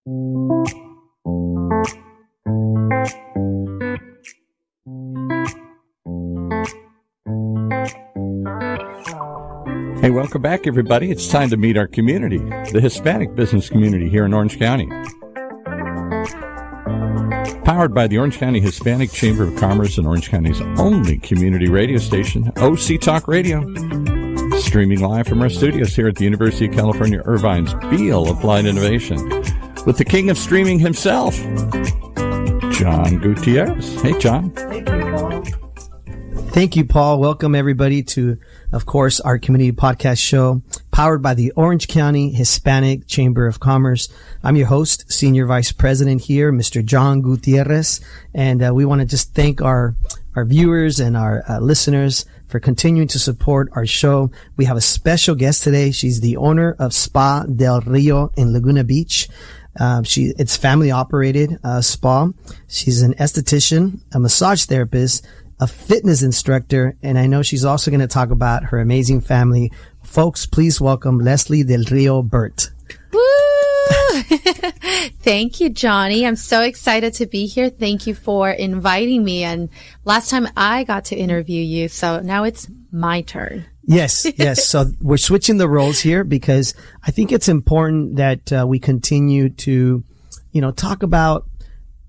Hey, welcome back, everybody. It's time to meet our community, the Hispanic business community here in Orange County. Powered by the Orange County Hispanic Chamber of Commerce and Orange County's only community radio station, OC Talk Radio. Streaming live from our studios here at the University of California, Irvine's Beale Applied Innovation, with the king of streaming himself, John Gutierrez. Hey, John. Thank you, Paul. Thank you, Paul. Welcome, everybody, to, of course, our community podcast show, powered by the Orange County Hispanic Chamber of Commerce. I'm your host, Senior Vice President here, Mr. John Gutierrez, and we want to just thank our viewers and our listeners for continuing to support our show. We have a special guest today. She's the owner of SPA Del Rio in Laguna Beach. It's family operated spa. She's an esthetician, a massage therapist, a fitness instructor, and I know she's also going to talk about her amazing family. Folks, please welcome Lesli Del Rio Burt. Woo! Thank you, Johnny. I'm so excited to be here. Thank you for inviting me. And last time I got to interview you, so now it's my turn. Yes. So we're switching the roles here because I think it's important that we continue to, talk about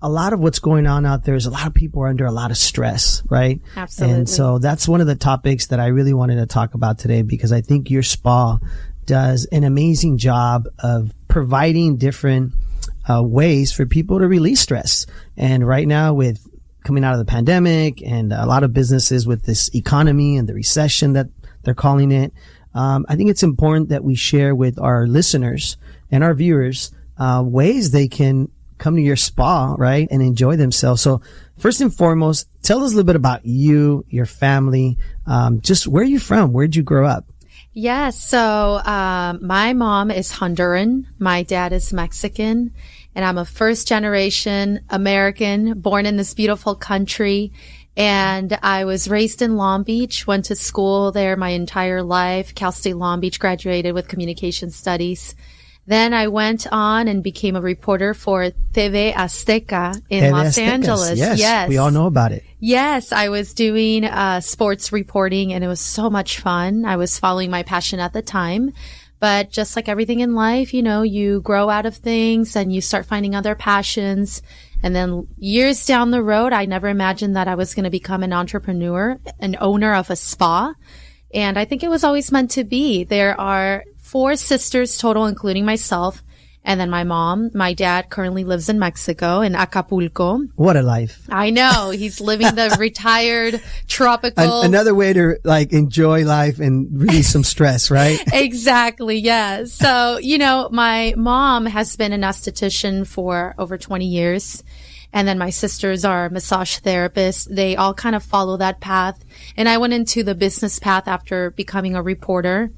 a lot of what's going on out there. Is a lot of people are under a lot of stress, right? Absolutely. And so that's one of the topics that I really wanted to talk about today, because I think your spa does an amazing job of providing different ways for people to release stress. And right now, with coming out of the pandemic and a lot of businesses with this economy and the recession that they're calling it, I think it's important that we share with our listeners and our viewers ways they can come to your spa, right, and enjoy themselves. So first and foremost, tell us a little bit about you, your family, just where are you from? Where'd you grow up? Yeah, so my mom is Honduran, my dad is Mexican, and I'm a first generation American born in this beautiful country. And I was raised in Long Beach, went to school there my entire life, Cal State Long Beach, graduated with communication studies. Then I went on and became a reporter for TV Azteca in Los Angeles. Yes, we all know about it. Yes, I was doing sports reporting, and it was so much fun. I was following my passion at the time. But just like everything in life, you grow out of things and you start finding other passions. And then years down the road, I never imagined that I was going to become an entrepreneur, an owner of a spa. And I think it was always meant to be. There are 4 sisters total, including myself. And then my mom. My dad currently lives in Mexico, in Acapulco. What a life. I know. He's living the retired tropical. Another way to enjoy life and release some stress, right? Exactly. Yeah. So, my mom has been an esthetician for over 20 years. And then my sisters are massage therapists. They all kind of follow that path. And I went into the business path after becoming a reporter.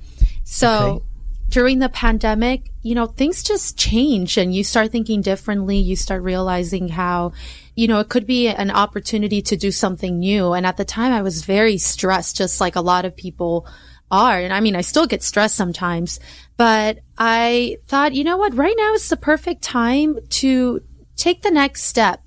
So during the pandemic, things just change and you start thinking differently. You start realizing how, it could be an opportunity to do something new. And at the time I was very stressed, just like a lot of people are. And I still get stressed sometimes, but I thought, right now is the perfect time to take the next step.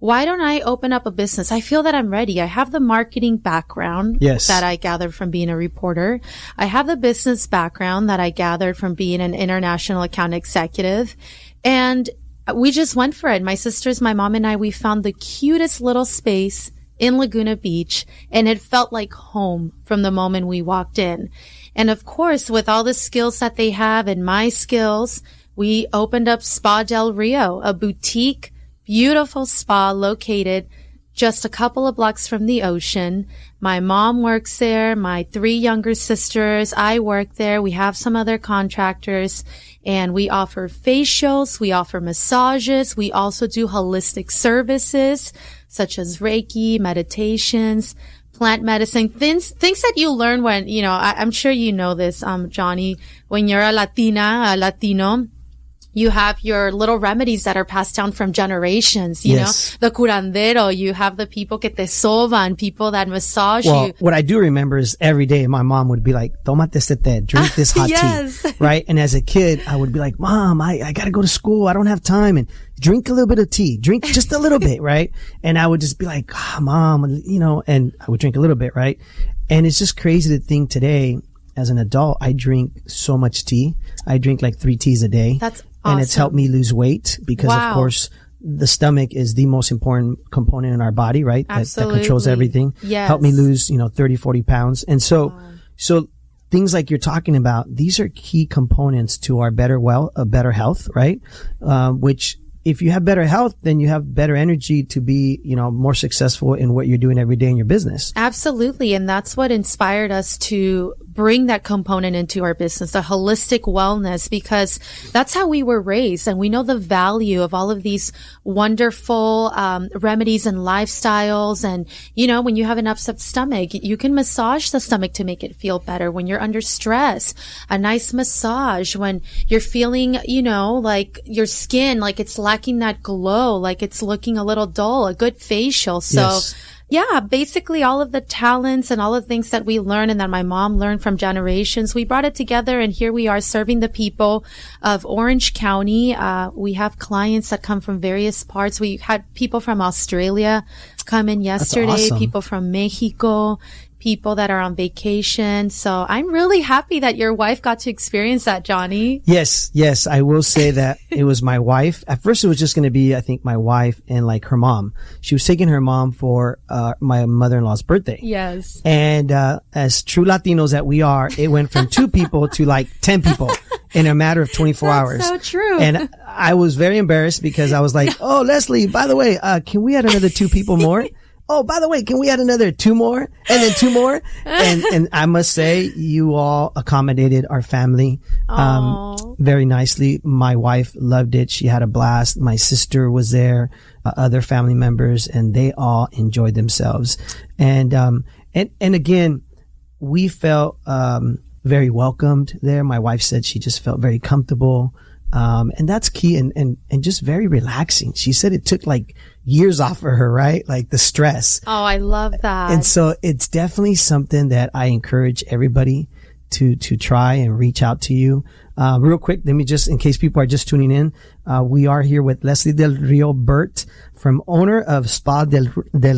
Why don't I open up a business? I feel that I'm ready. I have the marketing background that I gathered from being a reporter. I have the business background that I gathered from being an international account executive. And we just went for it. My sisters, my mom and I, we found the cutest little space in Laguna Beach, and it felt like home from the moment we walked in. And of course, with all the skills that they have and my skills, we opened up SPA Del Rio, a boutique beautiful spa located just a couple of blocks from the ocean. My mom works there, my 3 younger sisters, I work there. We have some other contractors, and we offer facials, we offer massages, we also do holistic services such as Reiki, meditations, plant medicine, things that you learn when, I'm sure you know this, Johnny, when you're a Latina, a Latino, You have your little remedies that are passed down from generations, you know, the curandero, you have the people que te soban, people that massage you. What I do remember is every day my mom would be like, tomate este té, drink this hot tea, right? And as a kid, I would be like, Mom, I gotta go to school. I don't have time. And drink a little bit of tea, drink just a little bit, right? And I would just be like, Mom, you know, and I would drink a little bit, right? And it's just crazy to think today, as an adult, I drink so much tea. I drink like 3 teas a day. That's awesome. And it's helped me lose weight because, of course, the stomach is the most important component in our body, right? That controls everything. Yes. Helped me lose, 30, 40 pounds. And so things like you're talking about, these are key components to our better health, right? Which, if you have better health, then you have better energy to be, more successful in what you're doing every day in your business. Absolutely. And that's what inspired us to bring that component into our business, the holistic wellness, because that's how we were raised. And we know the value of all of these wonderful remedies and lifestyles. And, when you have an upset stomach, you can massage the stomach to make it feel better. When you're under stress, a nice massage. When you're feeling, like your skin, like it's lacking that glow, like it's looking a little dull, a good facial. So yeah, basically all of the talents and all of the things that we learn and that my mom learned from generations, we brought it together, and here we are serving the people of Orange County. We have clients that come from various parts. We had people from Australia come in yesterday, That's awesome. People from Mexico, people that are on vacation. So I'm really happy that your wife got to experience that, Johnny. Yes. I will say that it was my wife. At first it was just going to be, I think, my wife and like her mom. She was taking her mom for my mother-in-law's birthday. Yes. And as true Latinos that we are, it went from 2 people to like 10 people in a matter of 24 hours. That's so true. And I was very embarrassed because I was like, oh, Leslie, by the way, can we add another 2 people more? Oh, by the way, can we add another 2 more? And then 2 more? And I must say, you all accommodated our family, very nicely. My wife loved it. She had a blast. My sister was there, other family members, and they all enjoyed themselves. And again, we felt, very welcomed there. My wife said she just felt very comfortable. And that's key and just very relaxing. She said it took like years off of her, right? Like the stress. Oh, I love that. And so it's definitely something that I encourage everybody to try and reach out to you. Real quick, let me just, in case people are just tuning in, we are here with Lesli Del Rio Burt, owner of SPA Del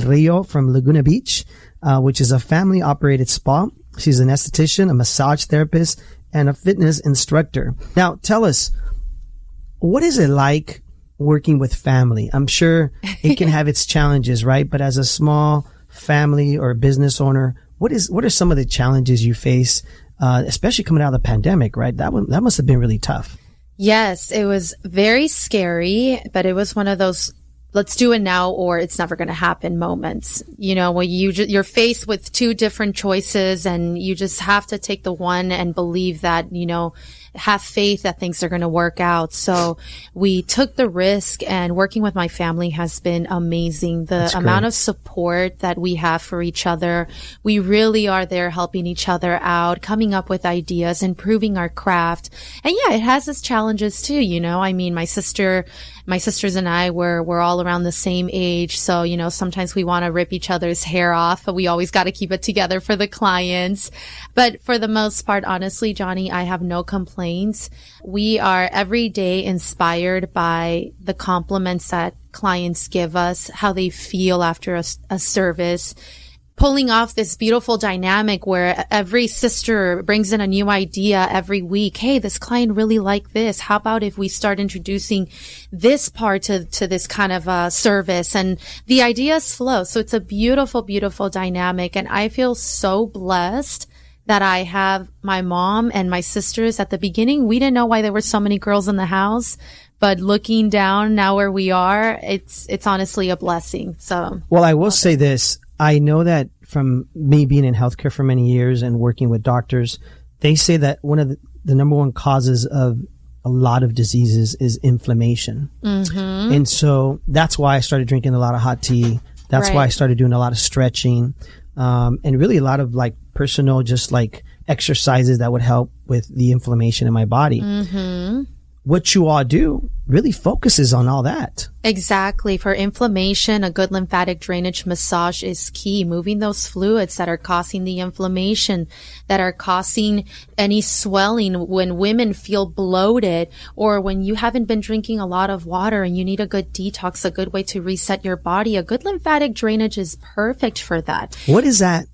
Rio from Laguna Beach, which is a family operated spa. She's an esthetician, a massage therapist, and a fitness instructor. Now tell us, what is it like working with family? I'm sure it can have its challenges, right? But as a small family or business owner, what are some of the challenges you face, especially coming out of the pandemic, right? That must have been really tough. Yes, it was very scary, but it was one of those let's do it now or it's never going to happen moments, when you're faced with 2 different choices and you just have to take the one and believe that, have faith that things are going to work out. So we took the risk, and working with my family has been amazing. The amount of support that we have for each other, we really are there helping each other out, coming up with ideas, improving our craft. And yeah, it has its challenges too, I mean, my sisters and I we're all around the same age. So, sometimes we want to rip each other's hair off, but we always got to keep it together for the clients. But for the most part, honestly, Johnny, I have no complaints. We are every day inspired by the compliments that clients give us, how they feel after a service, pulling off this beautiful dynamic where every sister brings in a new idea every week. Hey, this client really liked this. How about if we start introducing this part to this kind of service? And the ideas flow. So it's a beautiful, beautiful dynamic. And I feel so blessed that I have my mom and my sisters. At the beginning, we didn't know why there were so many girls in the house, but looking down now where we are, it's honestly a blessing. So, well, I will say this. I know that from me being in healthcare for many years and working with doctors, they say that one of the number one causes of a lot of diseases is inflammation. Mm-hmm. And so that's why I started drinking a lot of hot tea. That's why I started doing a lot of stretching. And really a lot of like personal, just like exercises that would help with the inflammation in my body. Mm-hmm. what you all do really focuses on all that. Exactly. For inflammation, a good lymphatic drainage massage is key. Moving those fluids that are causing the inflammation, that are causing any swelling when women feel bloated, or when you haven't been drinking a lot of water and you need a good detox, a good way to reset your body. A good lymphatic drainage is perfect for that. What is that?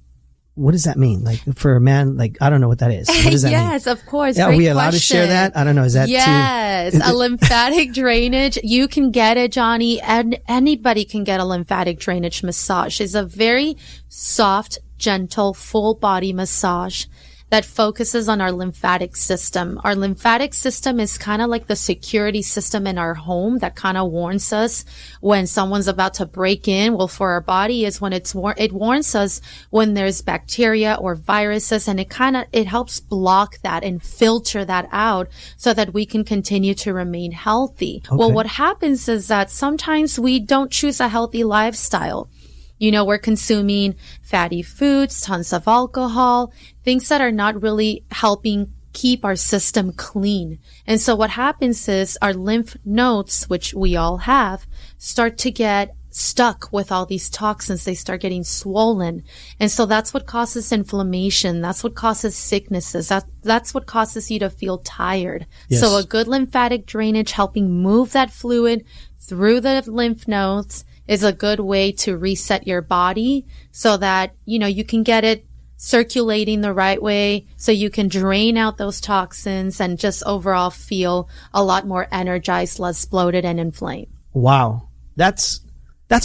What does that mean? Like for a man, like, I don't know what that is. What does that mean? Yes, of course. Yeah, are Great we allowed question. to share that? I don't know. Is that yes, a lymphatic drainage. You can get it, Johnny, and anybody can get a lymphatic drainage massage. It's a very soft, gentle, full body massage that focuses on our lymphatic system. Our lymphatic system is kind of like the security system in our home that kind of warns us when someone's about to break in. Well, for our body is when it warns us when there's bacteria or viruses, and it helps block that and filter that out so that we can continue to remain healthy. Okay. Well, what happens is that sometimes we don't choose a healthy lifestyle. You know, we're consuming fatty foods, tons of alcohol, things that are not really helping keep our system clean. And so what happens is our lymph nodes, which we all have, start to get stuck with all these toxins. They start getting swollen. And so that's what causes inflammation. That's what causes sicknesses. That's what causes you to feel tired. Yes. So a good lymphatic drainage helping move that fluid through the lymph nodes is a good way to reset your body so that, you know, you can get it circulating the right way so you can drain out those toxins and just overall feel a lot more energized, less bloated and inflamed. Wow. That's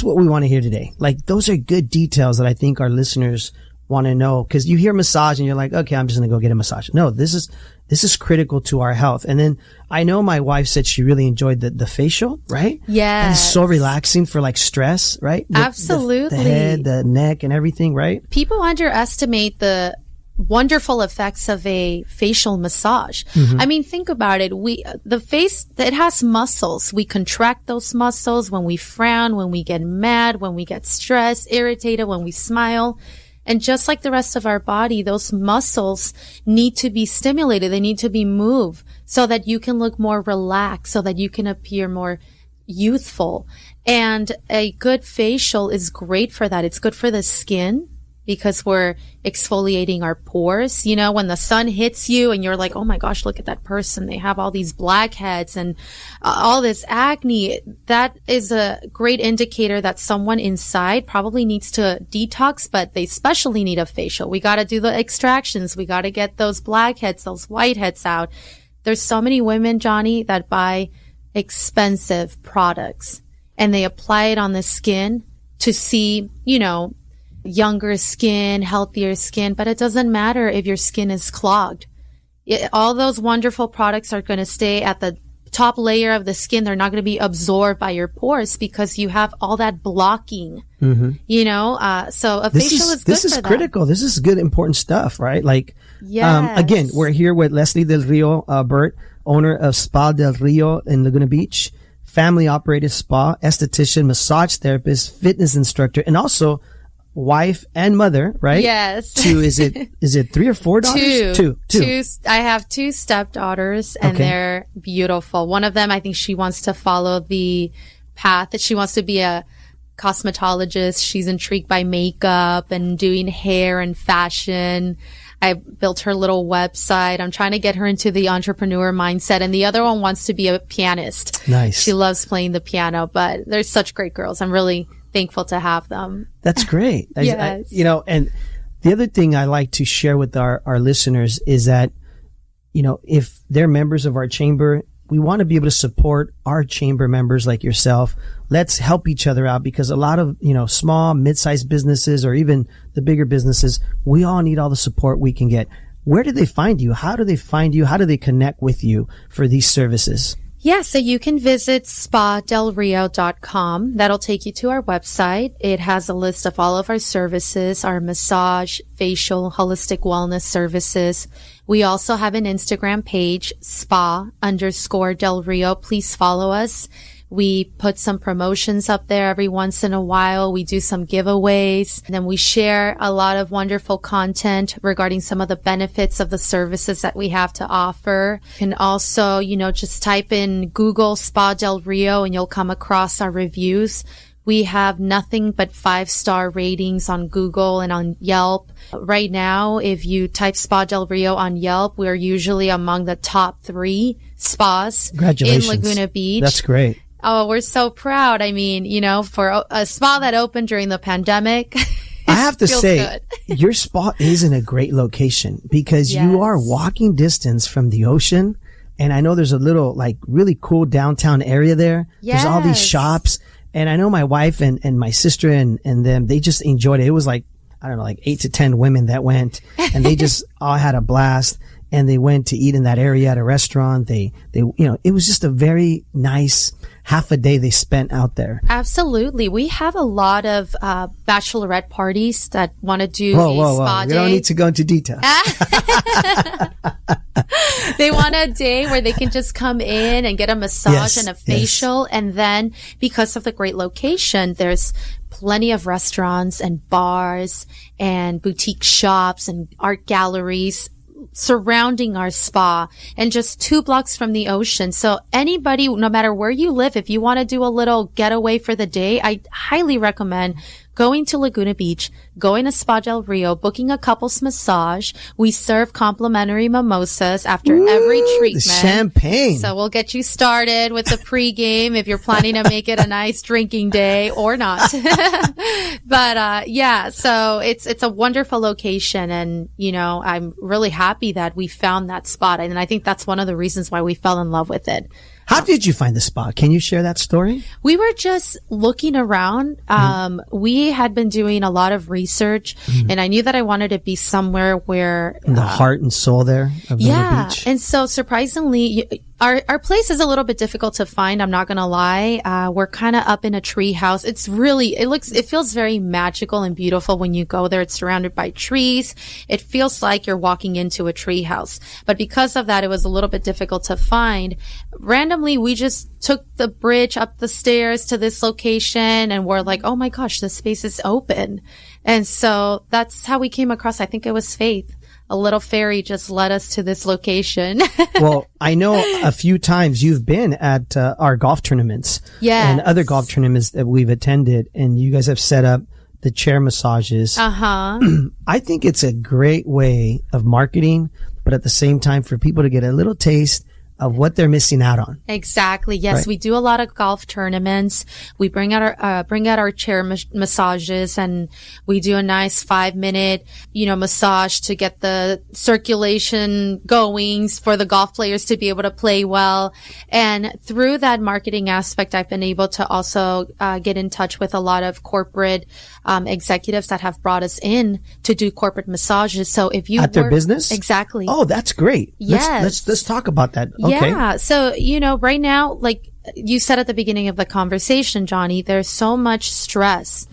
what we want to hear today. Like, those are good details that I think our listeners want to know, because you hear massage and you're like, okay, I'm just going to go get a massage. No, this is critical to our health. And then I know my wife said she really enjoyed the facial, right? Yeah. And it's so relaxing for like stress, right? Absolutely. The head, the neck and everything, right? People underestimate the wonderful effects of a facial massage. Mm-hmm. I mean, think about it. The face, it has muscles. We contract those muscles when we frown, when we get mad, when we get stressed, irritated, when we smile. And just like the rest of our body, those muscles need to be stimulated. They need to be moved so that you can look more relaxed, so that you can appear more youthful. And a good facial is great for that. It's good for the skin because we're exfoliating our pores. You know, when the sun hits you and you're like, oh my gosh, look at that person. They have all these blackheads and all this acne. That is a great indicator that someone inside probably needs to detox, but they especially need a facial. We got to do the extractions. We got to get those blackheads, those whiteheads out. There's so many women, Johnny, that buy expensive products and they apply it on the skin to see, you know, younger skin, healthier skin, but it doesn't matter if your skin is clogged. All those wonderful products are going to stay at the top layer of the skin. They're not going to be absorbed by your pores because you have all that blocking, you know? So a facial is good for that. This is critical. This is good, important stuff, right? Like, yes. Again, we're here with Lesli Del Rio Burt, owner of SPA Del Rio in Laguna Beach, family operated spa, esthetician, massage therapist, fitness instructor, and also wife and mother, right? Yes. Is it 3 or 4 daughters? Two. I have 2 stepdaughters and they're beautiful. One of them, I think she wants to follow the path that she wants to be a cosmetologist. She's intrigued by makeup and doing hair and fashion. I built her little website. I'm trying to get her into the entrepreneur mindset. And the other one wants to be a pianist. Nice. She loves playing the piano, but they're such great girls. I'm really thankful to have them. That's great. Yes. You know, and the other thing I like to share with our listeners is that, you know, if they're members of our chamber, we want to be able to support our chamber members like yourself. Let's help each other out, because a lot of, you know, small, mid-sized businesses or even the bigger businesses, we all need all the support we can get. Where do they find you? How do they find you? How do they connect with you for these services? Yeah, so you can visit spadelrio.com. That'll take you to our website. It has a list of all of our services, our massage, facial, holistic wellness services. We also have an Instagram page, spa_Del Rio. Please follow us. We put some promotions up there every once in a while. We do some giveaways. And then we share a lot of wonderful content regarding some of the benefits of the services that we have to offer. You can also, just type in Google Spa Del Rio and you'll come across our reviews. We have nothing but 5-star ratings on Google and on Yelp. Right now, if you type Spa Del Rio on Yelp, we're usually among the top 3 spas in Laguna Beach. That's great. Oh, we're so proud. I mean, for a spa that opened during the pandemic. I have to say, good. Your spa is in a great location because you are walking distance from the ocean. And I know there's a little really cool downtown area there. Yes. There's all these shops. And I know my wife and my sister and them, they just enjoyed it. It was 8 to 10 women that went and they just all had a blast and they went to eat in that area at a restaurant. They it was just a very nice half a day they spent out there. Absolutely. We have a lot of bachelorette parties that want to do a spa day. We don't need to go into detail. They want a day where they can just come in and get a massage and a facial. And then because of the great location, there's plenty of restaurants and bars and boutique shops and art galleries surrounding our spa and just 2 blocks from the ocean. So anybody, no matter where you live, if you want to do a little getaway for the day, I highly recommend going to Laguna Beach, going to Spa Del Rio, booking a couple's massage. We serve complimentary mimosas after every treatment. Champagne. So we'll get you started with the pregame if you're planning to make it a nice drinking day or not. But, so it's a wonderful location. And, I'm really happy that we found that spot. And I think that's one of the reasons why we fell in love with it. How did you find the spot? Can you share that story? We were just looking around. We had been doing a lot of research and I knew that I wanted to be somewhere where in the heart and soul there of Laguna Beach. And so surprisingly, our place is a little bit difficult to find. I'm not going to lie. We're kind of up in a tree house. It feels very magical and beautiful when you go there. It's surrounded by trees. It feels like you're walking into a tree house. But because of that, it was a little bit difficult to find. Randomly, we just took the bridge up the stairs to this location and we're like, oh my gosh, this space is open. And so that's how we came across. I think it was faith. A little fairy just led us to this location. Well, I know a few times you've been at our golf tournaments and other golf tournaments that we've attended, and you guys have set up the chair massages. I think it's a great way of marketing, but at the same time for people to get a little taste of what they're missing out on. Exactly. Yes. Right? We do a lot of golf tournaments. We bring out our chair massages and we do a nice 5-minute, massage to get the circulation going for the golf players to be able to play well. And through that marketing aspect, I've been able to also get in touch with a lot of corporate executives that have brought us in to do corporate massages. So if you at their business? Exactly. Oh, that's great. Yes. Let's talk about that. Okay. Yeah. So, right now, like you said at the beginning of the conversation, Johnny, there's so much stress.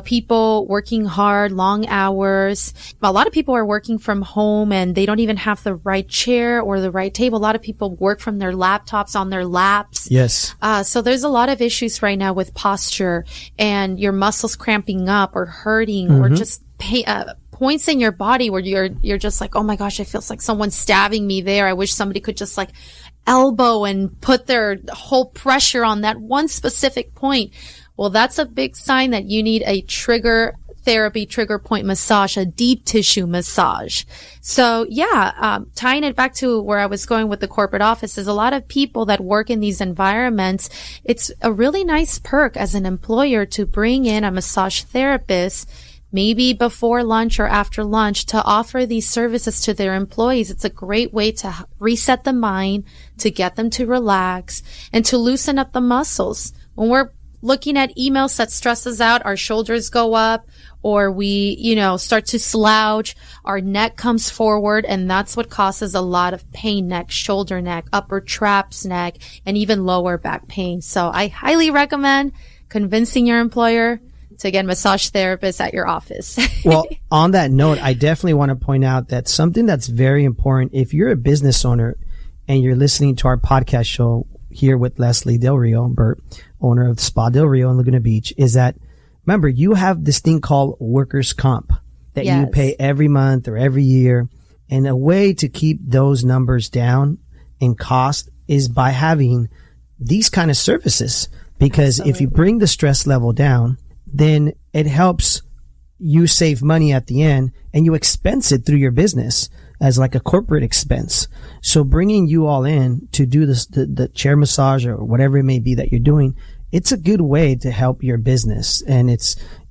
People working hard, long hours. A lot of people are working from home and they don't even have the right chair or the right table. A lot of people work from their laptops on their laps. Yes. So there's a lot of issues right now with posture and your muscles cramping up or hurting or just points in your body where you're just like, oh my gosh, it feels like someone's stabbing me there. I wish somebody could just elbow and put their whole pressure on that one specific point. Well, that's a big sign that you need a trigger therapy, trigger point massage, a deep tissue massage. So tying it back to where I was going with the corporate offices, a lot of people that work in these environments, it's a really nice perk as an employer to bring in a massage therapist maybe before lunch or after lunch to offer these services to their employees. It's a great way to reset the mind, to get them to relax, and to loosen up the muscles. When we're looking at emails that stress us out, our shoulders go up, or we, start to slouch, our neck comes forward, and that's what causes a lot of pain, neck, shoulder neck, upper traps neck, and even lower back pain. So I highly recommend convincing your employer to get a massage therapist at your office. Well, on that note, I definitely want to point out that something that's very important, if you're a business owner and you're listening to our podcast show, here with Lesli Del Rio Burt, owner of SPA Del Rio in Laguna Beach, is that, remember, you have this thing called workers' comp that you pay every month or every year. And a way to keep those numbers down in cost is by having these kind of services. Because if you bring the stress level down, then it helps you save money at the end and you expense it through your business as like a corporate expense. So bringing you all in to do this, the chair massage or whatever it may be that you're doing, it's a good way to help your business, and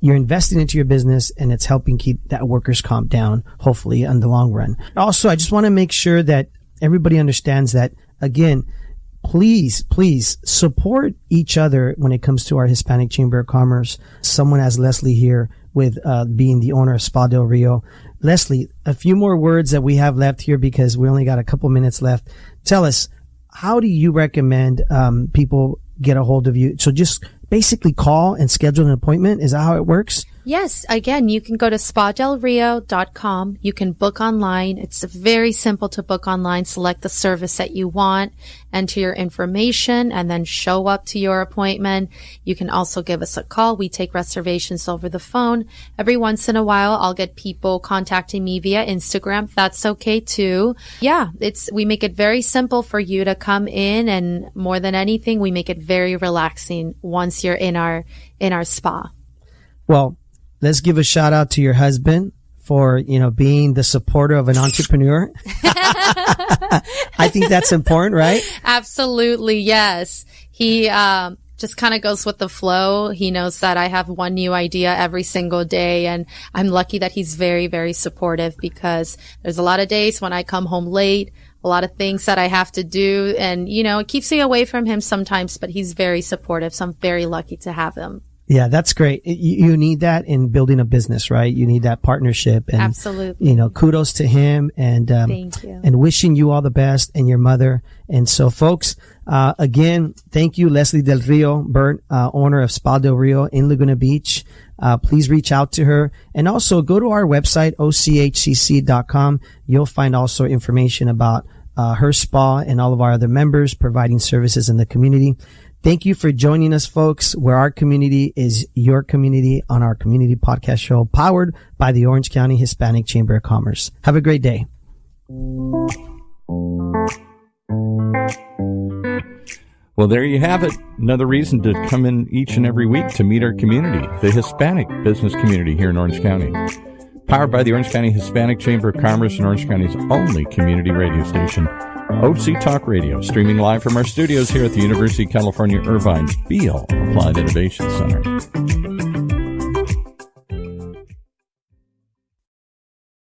you're investing into your business and it's helping keep that workers' comp down, hopefully in the long run. Also, I just want to make sure that everybody understands that, again, please support each other when it comes to our Hispanic Chamber of Commerce. Someone as Lesli here with being the owner of SPA Del Rio. Lesli, a few more words that we have left here because we only got a couple minutes left. Tell us, how do you recommend people get a hold of you? So just basically call and schedule an appointment. Is that how it works? Yes. Again, you can go to spadelrio.com. You can book online. It's very simple to book online. Select the service that you want, enter your information, and then show up to your appointment. You can also give us a call. We take reservations over the phone. Every once in a while, I'll get people contacting me via Instagram. That's okay too. Yeah, we make it very simple for you to come in, and more than anything, we make it very relaxing once you're in our spa. Well, let's give a shout out to your husband for, being the supporter of an entrepreneur. I think that's important, right? Absolutely. Yes. He, just kind of goes with the flow. He knows that I have one new idea every single day, and I'm lucky that he's very, very supportive, because there's a lot of days when I come home late, a lot of things that I have to do, and, it keeps me away from him sometimes, but he's very supportive. So I'm very lucky to have him. Yeah, that's great. You need that in building a business, right? You need that partnership. And, absolutely. Kudos to him, and thank you. And wishing you all the best, and your mother. And so, folks, again, thank you, Lesli Del Rio Burt, owner of SPA Del Rio in Laguna Beach. Please reach out to her, and also go to our website, ochcc.com. You'll find also information about her spa and all of our other members providing services in the community. Thank you for joining us, folks, where our community is your community, on our community podcast show powered by the Orange County Hispanic Chamber of Commerce. Have a great day. Well, there you have it. Another reason to come in each and every week to meet our community, the Hispanic business community here in Orange County. Powered by the Orange County Hispanic Chamber of Commerce and Orange County's only community radio station, OC Talk Radio, streaming live from our studios here at the University of California, Irvine's Beale Applied Innovation Center.